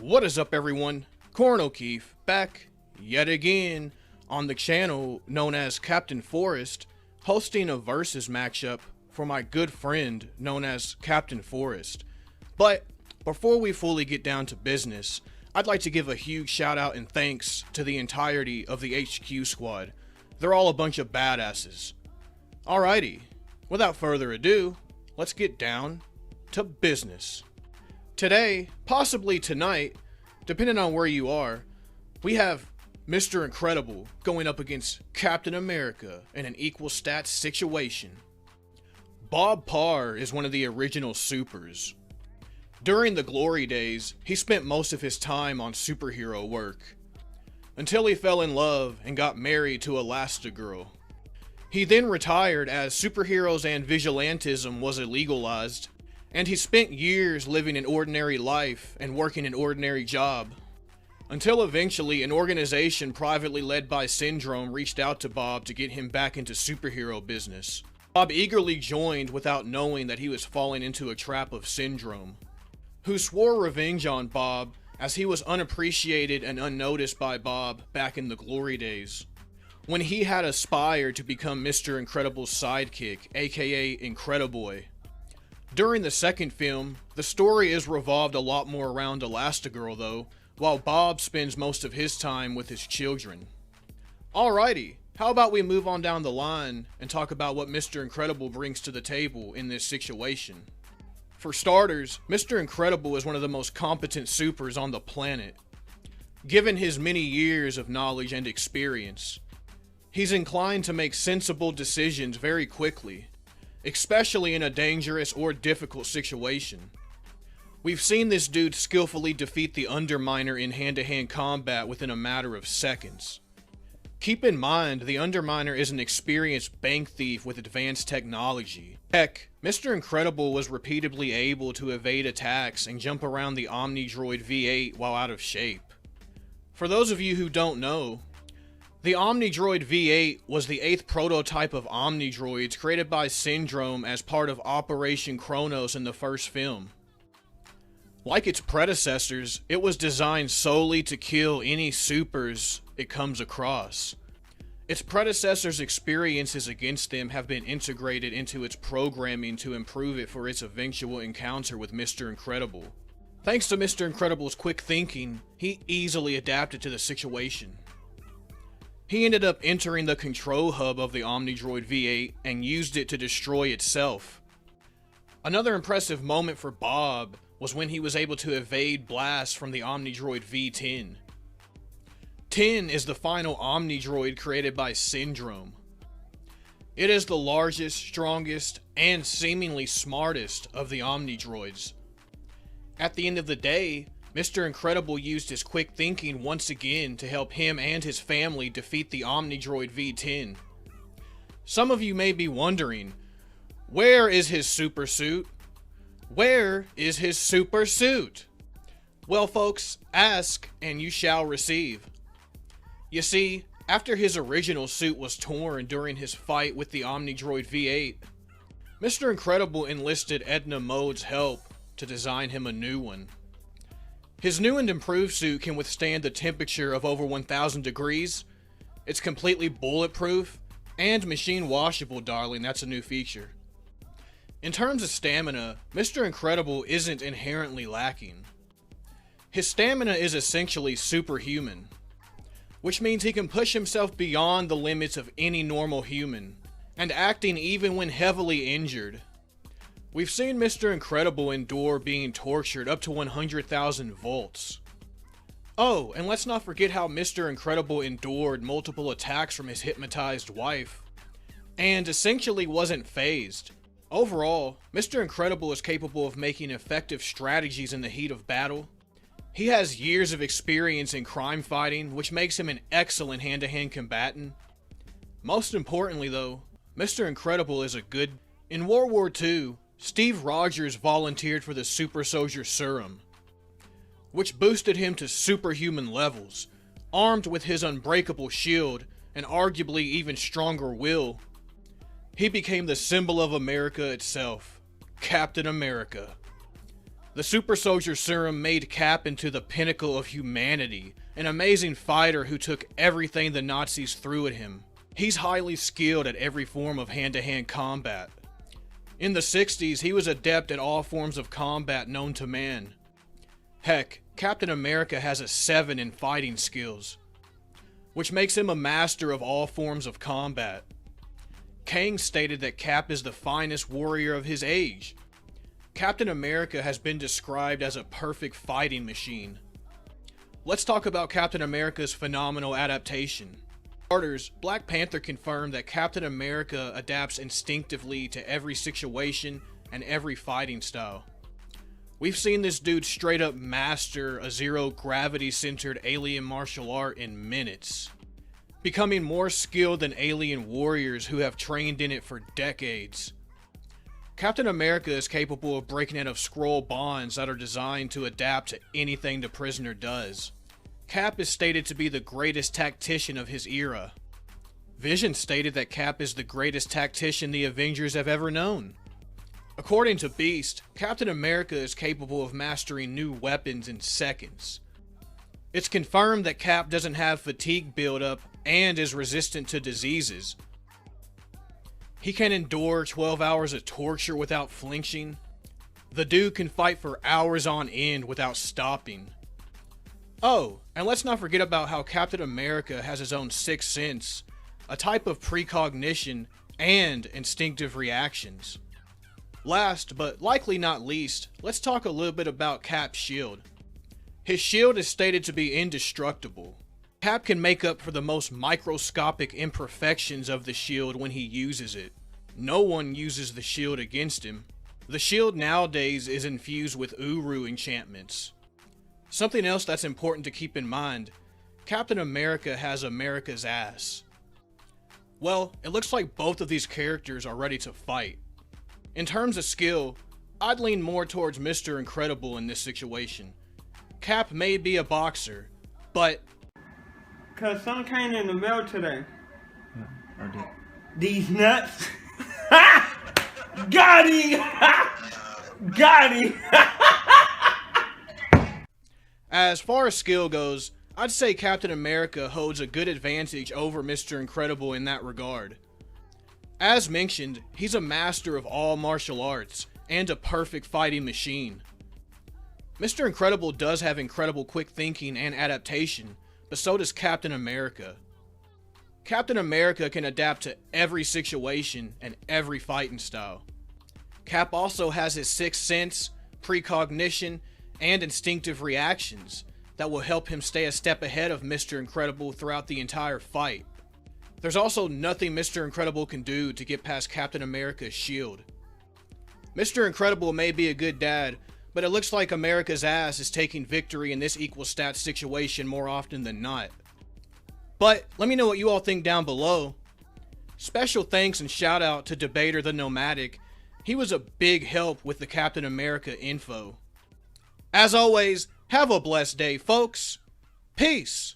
What is up, everyone? Korin O'Keefe back yet again on the channel known as Captain Forest, hosting a versus matchup for my good friend known as Captain Forest. But before we fully get down to business, I'd like to give a huge shout out and thanks to the entirety of the HQ squad. They're all a bunch of badasses. Alrighty, without further ado, let's get down to business. Today, possibly tonight, depending on where you are, we have Mr. Incredible going up against Captain America in an equal stats situation. Bob Parr is one of the original supers. During the glory days, he spent most of his time on superhero work, until he fell in love and got married to Elastigirl. He then retired as superheroes and vigilantism was illegalized, and he spent years living an ordinary life and working an ordinary job. Until eventually an organization privately led by Syndrome reached out to Bob to get him back into superhero business. Bob eagerly joined without knowing that he was falling into a trap of Syndrome, who swore revenge on Bob as he was unappreciated and unnoticed by Bob back in the glory days, when he had aspired to become Mr. Incredible's sidekick, aka Incrediboy. During the second film, the story is revolved a lot more around Elastigirl though, while Bob spends most of his time with his children. Alrighty, how about we move on down the line and talk about what Mr. Incredible brings to the table in this situation. For starters, Mr. Incredible is one of the most competent supers on the planet. Given his many years of knowledge and experience, he's inclined to make sensible decisions very quickly, especially in a dangerous or difficult situation. We've seen this dude skillfully defeat the Underminer in hand-to-hand combat within a matter of seconds. Keep in mind, the Underminer is an experienced bank thief with advanced technology. Heck, Mr. Incredible was repeatedly able to evade attacks and jump around the Omnidroid V8 while out of shape. For those of you who don't know, the Omnidroid V8 was the 8th prototype of Omnidroids created by Syndrome as part of Operation Kronos in the first film. Like its predecessors, it was designed solely to kill any supers it comes across. Its predecessors' experiences against them have been integrated into its programming to improve it for its eventual encounter with Mr. Incredible. Thanks to Mr. Incredible's quick thinking, he easily adapted to the situation. He ended up entering the control hub of the Omnidroid V8 and used it to destroy itself. Another impressive moment for Bob was when he was able to evade blasts from the Omnidroid V10. 10 is the final Omnidroid created by Syndrome. It is the largest, strongest, and seemingly smartest of the Omnidroids. At the end of the day, Mr. Incredible used his quick thinking once again to help him and his family defeat the Omnidroid V10. Some of you may be wondering, where is his super suit? Where is his super suit? Well folks, ask and you shall receive. You see, after his original suit was torn during his fight with the Omnidroid V8, Mr. Incredible enlisted Edna Mode's help to design him a new one. His new and improved suit can withstand the temperature of over 1000 degrees. It's completely bulletproof and machine washable, darling. That's a new feature. In terms of stamina, Mr. Incredible isn't inherently lacking. His stamina is essentially superhuman, which means he can push himself beyond the limits of any normal human, and acting even when heavily injured. We've seen Mr. Incredible endure being tortured up to 100,000 volts. Oh, and let's not forget how Mr. Incredible endured multiple attacks from his hypnotized wife, and essentially wasn't phased. Overall, Mr. Incredible is capable of making effective strategies in the heat of battle. He has years of experience in crime fighting, which makes him an excellent hand-to-hand combatant. Most importantly though, Mr. Incredible is a good... In World War II, Steve Rogers volunteered for the Super Soldier Serum, which boosted him to superhuman levels. Armed with his unbreakable shield and arguably even stronger will, he became the symbol of America itself, Captain America. The super soldier serum made Cap into the pinnacle of humanity, an amazing fighter who took everything the Nazis threw at him. He's highly skilled at every form of hand-to-hand combat. In the 60s, he was adept at all forms of combat known to man. Heck, Captain America has a 7 in fighting skills, which makes him a master of all forms of combat. Kang stated that Cap is the finest warrior of his age. Captain America has been described as a perfect fighting machine. Let's talk about Captain America's phenomenal adaptation. Starters, Black Panther confirmed that Captain America adapts instinctively to every situation and every fighting style. We've seen this dude straight up master a zero-gravity centered alien martial art in minutes, becoming more skilled than alien warriors who have trained in it for decades. Captain America is capable of breaking out of Skrull bonds that are designed to adapt to anything the prisoner does. Cap is stated to be the greatest tactician of his era. Vision stated that Cap is the greatest tactician the Avengers have ever known. According to Beast, Captain America is capable of mastering new weapons in seconds. It's confirmed that Cap doesn't have fatigue buildup and is resistant to diseases. He can endure 12 hours of torture without flinching. The dude can fight for hours on end without stopping. Oh, and let's not forget about how Captain America has his own sixth sense, a type of precognition and instinctive reactions. Last, but likely not least, let's talk a little bit about Cap's shield. His shield is stated to be indestructible. Cap can make up for the most microscopic imperfections of the shield when he uses it. No one uses the shield against him. The shield nowadays is infused with Uru enchantments. Something else that's important to keep in mind, Captain America has America's ass. Well, it looks like both of these characters are ready to fight. In terms of skill, I'd lean more towards Mr. Incredible in this situation. Cap may be a boxer, but... Cause some came in the mail today. Yeah, I did. These nuts. Got him! Got him! As far as skill goes, I'd say Captain America holds a good advantage over Mr. Incredible in that regard. As mentioned, he's a master of all martial arts and a perfect fighting machine. Mr. Incredible does have incredible quick thinking and adaptation, but so does Captain America. Captain America can adapt to every situation and every fighting style. Cap also has his sixth sense, precognition, and instinctive reactions that will help him stay a step ahead of Mr. Incredible throughout the entire fight. There's also nothing Mr. Incredible can do to get past Captain America's shield. Mr. Incredible may be a good dad, but it looks like America's ass is taking victory in this equal stats situation more often than not. But let me know what you all think down below. Special thanks and shout out to Debater the Nomadic. He was a big help with the Captain America info. As always, have a blessed day, folks. Peace.